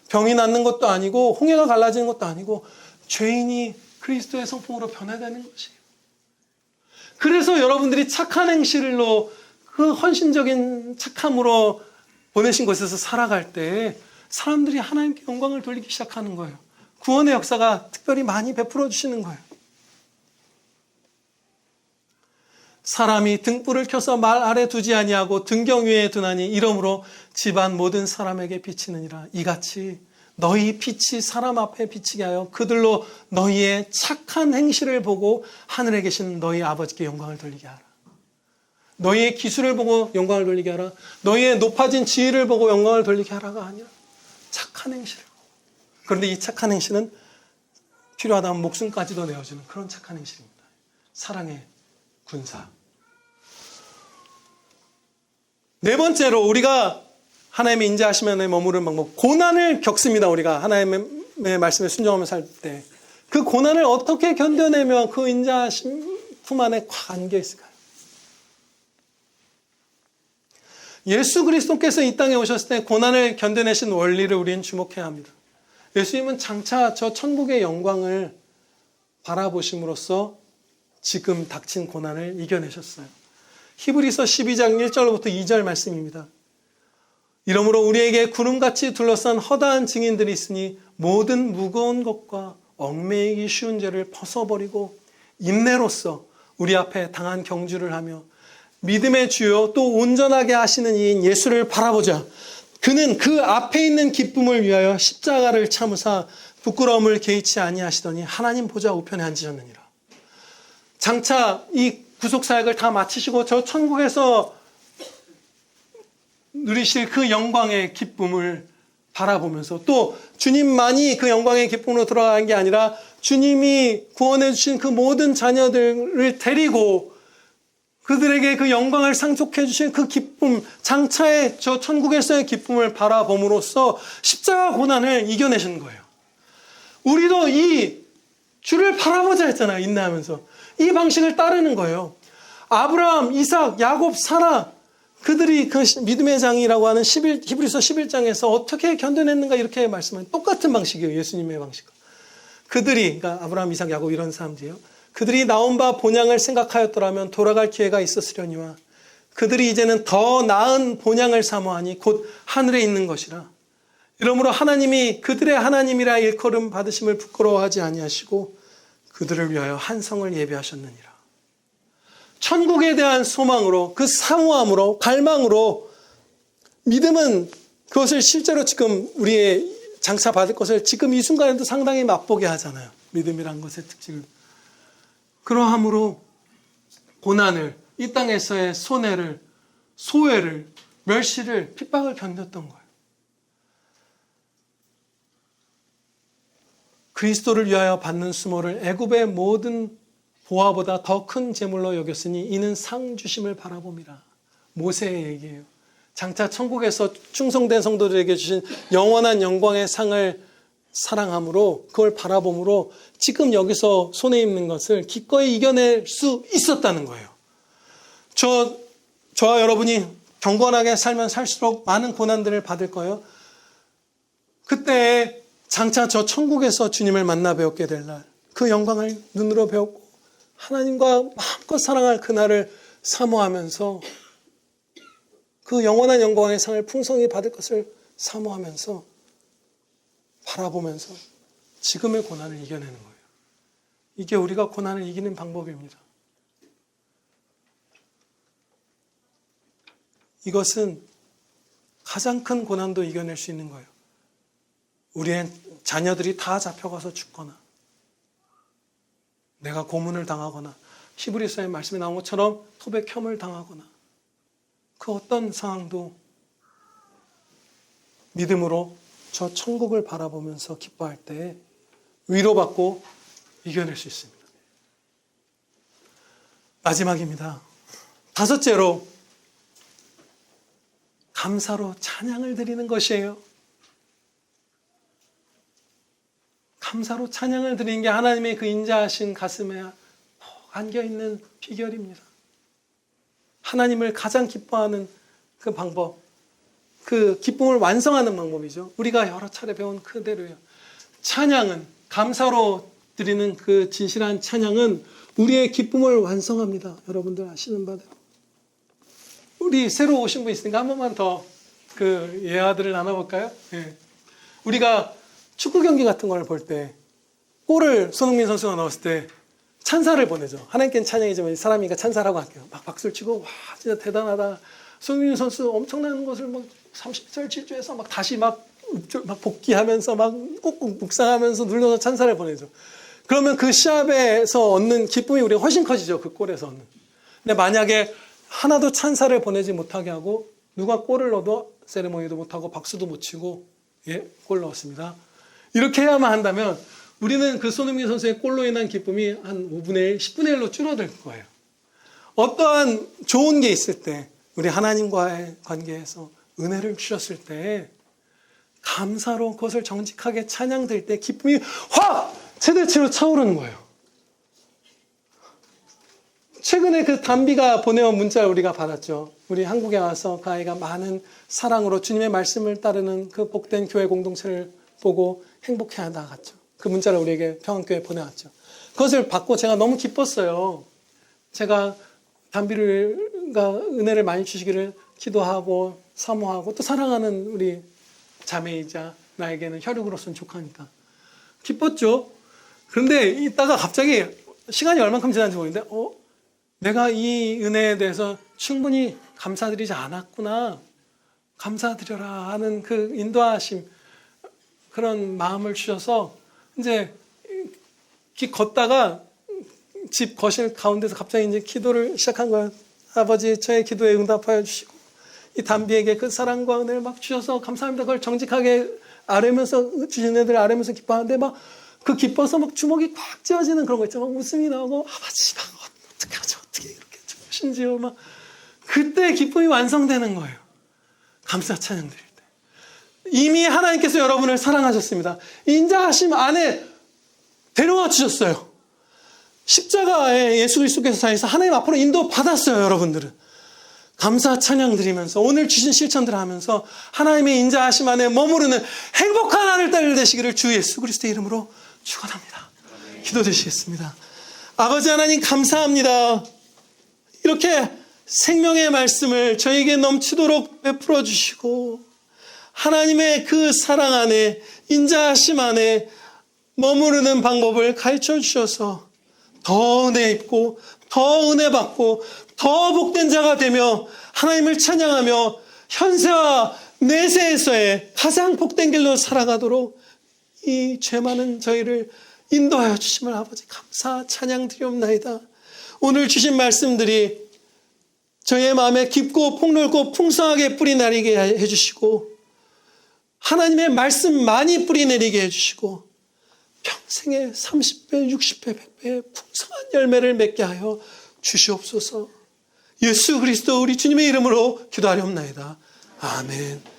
병이 낫는 것도 아니고 홍해가 갈라지는 것도 아니고 죄인이 그리스도의 성품으로 변화되는 것이에요. 그래서 여러분들이 착한 행실로 그 헌신적인 착함으로 보내신 곳에서 살아갈 때 사람들이 하나님께 영광을 돌리기 시작하는 거예요. 구원의 역사가 특별히 많이 베풀어 주시는 거예요. 사람이 등불을 켜서 말 아래 두지 아니하고 등경 위에 두나니 이러므로 집안 모든 사람에게 비치느니라. 이같이 너희 빛이 사람 앞에 비치게 하여 그들로 너희의 착한 행실을 보고 하늘에 계신 너희 아버지께 영광을 돌리게 하라. 너희의 기술을 보고 영광을 돌리게 하라. 너희의 높아진 지위를 보고 영광을 돌리게 하라가 아니라 착한 행실을 보고. 그런데 이 착한 행실은 필요하다면 목숨까지도 내어주는 그런 착한 행실입니다. 사랑의 군사. 네 번째로 우리가 하나님의 인자하심에 머무르는 방법. 고난을 겪습니다. 우리가 하나님의 말씀에 순종하며 살 때. 그 고난을 어떻게 견뎌내며 그 인자하심 품 안에 꽉 안겨 있을까요? 예수 그리스도께서 이 땅에 오셨을 때 고난을 견뎌내신 원리를 우리는 주목해야 합니다. 예수님은 장차 저 천국의 영광을 바라보심으로써 지금 닥친 고난을 이겨내셨어요. 히브리서 12장 1절부터 2절 말씀입니다. 이러므로 우리에게 구름같이 둘러싼 허다한 증인들이 있으니 모든 무거운 것과 얽매이기 쉬운 죄를 벗어버리고 인내로써 우리 앞에 당한 경주를 하며 믿음의 주요 또 온전하게 하시는 이인 예수를 바라보자. 그는 그 앞에 있는 기쁨을 위하여 십자가를 참으사 부끄러움을 개의치 아니하시더니 하나님 보좌 우편에 앉으셨느니라. 장차 이 구속사역을 다 마치시고 저 천국에서 누리실 그 영광의 기쁨을 바라보면서 또 주님만이 그 영광의 기쁨으로 들어간 게 아니라 주님이 구원해 주신 그 모든 자녀들을 데리고 그들에게 그 영광을 상속해 주신 그 기쁨, 장차의 저 천국에서의 기쁨을 바라봄으로써 십자가 고난을 이겨내신 거예요. 우리도 이 주를 바라보자 했잖아요. 인내하면서. 이 방식을 따르는 거예요. 아브라함, 이삭, 야곱, 사라 그들이 그 믿음의 장이라고 하는 히브리서 11장에서 어떻게 견뎌냈는가 이렇게 말씀하는 똑같은 방식이에요. 예수님의 방식과. 그들이 그러니까 아브라함, 이삭, 야곱 이런 사람들이요. 그들이 나온 바 본향을 생각하였더라면 돌아갈 기회가 있었으려니와 그들이 이제는 더 나은 본향을 사모하니 곧 하늘에 있는 것이라. 이러므로 하나님이 그들의 하나님이라 일컬음 받으심을 부끄러워하지 아니하시고 그들을 위하여 한 성을 예비하셨느니라. 천국에 대한 소망으로 그 사모함으로 갈망으로 믿음은 그것을 실제로 지금 우리의 장차 받을 것을 지금 이 순간에도 상당히 맛보게 하잖아요. 믿음이란 것의 특징을. 그러함으로 고난을 이 땅에서의 손해를 소외를 멸시를 핍박을 견뎠던 거예요. 그리스도를 위하여 받는 수모를 애굽의 모든 보화보다 더 큰 제물로 여겼으니 이는 상 주심을 바라봅니다. 모세의 얘기예요. 장차 천국에서 충성된 성도들에게 주신 영원한 영광의 상을 사랑함으로 그걸 바라봄으로 지금 여기서 손에 입는 것을 기꺼이 이겨낼 수 있었다는 거예요. 저와 여러분이 경건하게 살면 살수록 많은 고난들을 받을 거예요. 그때 장차 저 천국에서 주님을 만나 배웠게 될 날, 그 영광을 눈으로 배웠고 하나님과 마음껏 사랑할 그날을 사모하면서 그 영원한 영광의 상을 풍성히 받을 것을 사모하면서 바라보면서 지금의 고난을 이겨내는 거예요. 이게 우리가 고난을 이기는 방법입니다. 이것은 가장 큰 고난도 이겨낼 수 있는 거예요. 우리의 자녀들이 다 잡혀가서 죽거나 내가 고문을 당하거나 히브리서의 말씀에 나온 것처럼 토백혐을 당하거나 그 어떤 상황도 믿음으로 저 천국을 바라보면서 기뻐할 때 위로받고 이겨낼 수 있습니다. 마지막입니다. 다섯째로 감사로 찬양을 드리는 것이에요. 감사로 찬양을 드리는 게 하나님의 그 인자하신 가슴에 안겨있는 비결입니다. 하나님을 가장 기뻐하는 그 방법, 그 기쁨을 완성하는 방법이죠. 우리가 여러 차례 배운 그대로요. 찬양은, 감사로 드리는 그 진실한 찬양은 우리의 기쁨을 완성합니다. 여러분들 아시는 바대로. 우리 새로 오신 분 있으니까 한 번만 더 그 예화들을 나눠볼까요? 예. 우리가 축구 경기 같은 걸 볼 때 골을 손흥민 선수가 넣었을 때 찬사를 보내죠. 하나님께는 찬양이지만 사람이니까 찬사라고 할게요. 막 박수를 치고 와 진짜 대단하다. 손흥민 선수 엄청난 것을 막 30절 질주해서 막 다시 막 막 복귀하면서 막 꾹꾹 묵상하면서 눌러서 찬사를 보내죠. 그러면 그 시합에서 얻는 기쁨이 우리가 훨씬 커지죠. 그 골에서 얻는. 근데 만약에 하나도 찬사를 보내지 못하게 하고 누가 골을 넣어도 세레모니도 못하고 박수도 못 치고 골 넣었습니다. 이렇게 해야만 한다면 우리는 그 손흥민 선수의 골로 인한 기쁨이 한 5분의 1, 10분의 1로 줄어들 거예요. 어떠한 좋은 게 있을 때 우리 하나님과의 관계에서 은혜를 주셨을 때 감사로 그것을 정직하게 찬양될 때 기쁨이 확 최대치로 차오르는 거예요. 최근에 그 담비가 보내온 문자를 우리가 받았죠. 우리 한국에 와서 그 아이가 많은 사랑으로 주님의 말씀을 따르는 그 복된 교회 공동체를 보고 행복해 나갔죠. 그 문자를 우리에게 평안교회에 보내왔죠. 그것을 받고 제가 너무 기뻤어요. 제가 담비가 은혜를 많이 주시기를 기도하고 사모하고 또 사랑하는 우리 자매이자 나에게는 혈육으로서는 조카니까 기뻤죠. 그런데 이따가 갑자기 시간이 얼만큼 지났는지 모르겠는데 내가 이 은혜에 대해서 충분히 감사드리지 않았구나. 감사드려라 하는 그 인도하심, 그런 마음을 주셔서 이제 걷다가 집 거실 가운데서 갑자기 이제 기도를 시작한 거예요. 아버지, 저의 기도에 응답하여 주시고 이 담비에게 그 사랑과 은혜를 막 주셔서 감사합니다. 그걸 정직하게 아뢰면서 주신 애들 아뢰면서 기뻐하는데 막 그 기뻐서 막 주먹이 꽉 쥐어지는 그런 거 있죠. 막 웃음이 나오고 아버지 막 어떻게 하죠? 어떻게 이렇게 심지어 막 그때 기쁨이 완성되는 거예요. 감사 찬양 드릴 때. 이미 하나님께서 여러분을 사랑하셨습니다. 인자하심 안에 데려와 주셨어요. 십자가에 예수 그리스도께서 사해서 하나님 앞으로 인도받았어요. 여러분들은. 감사 찬양 드리면서 오늘 주신 실천들을 하면서 하나님의 인자하심 안에 머무르는 행복한 하늘딸 되시기를 주 예수 그리스도의 이름으로 축원합니다. 기도드리시겠습니다. 아버지 하나님 감사합니다. 이렇게 생명의 말씀을 저에게 넘치도록 베풀어 주시고 하나님의 그 사랑 안에 인자하심 안에 머무르는 방법을 가르쳐 주셔서 더 은혜 입고 더 은혜 받고 더 복된 자가 되며 하나님을 찬양하며 현세와 내세에서의 가장 복된 길로 살아가도록 이 죄 많은 저희를 인도하여 주심을 아버지 감사 찬양 드리옵나이다. 오늘 주신 말씀들이 저희의 마음에 깊고 폭넓고 풍성하게 뿌리 내리게 해주시고 하나님의 말씀 많이 뿌리 내리게 해주시고 평생에 30배, 60배, 100배 풍성한 열매를 맺게 하여 주시옵소서. 예수 그리스도 우리 주님의 이름으로 기도하렵나이다. 아멘.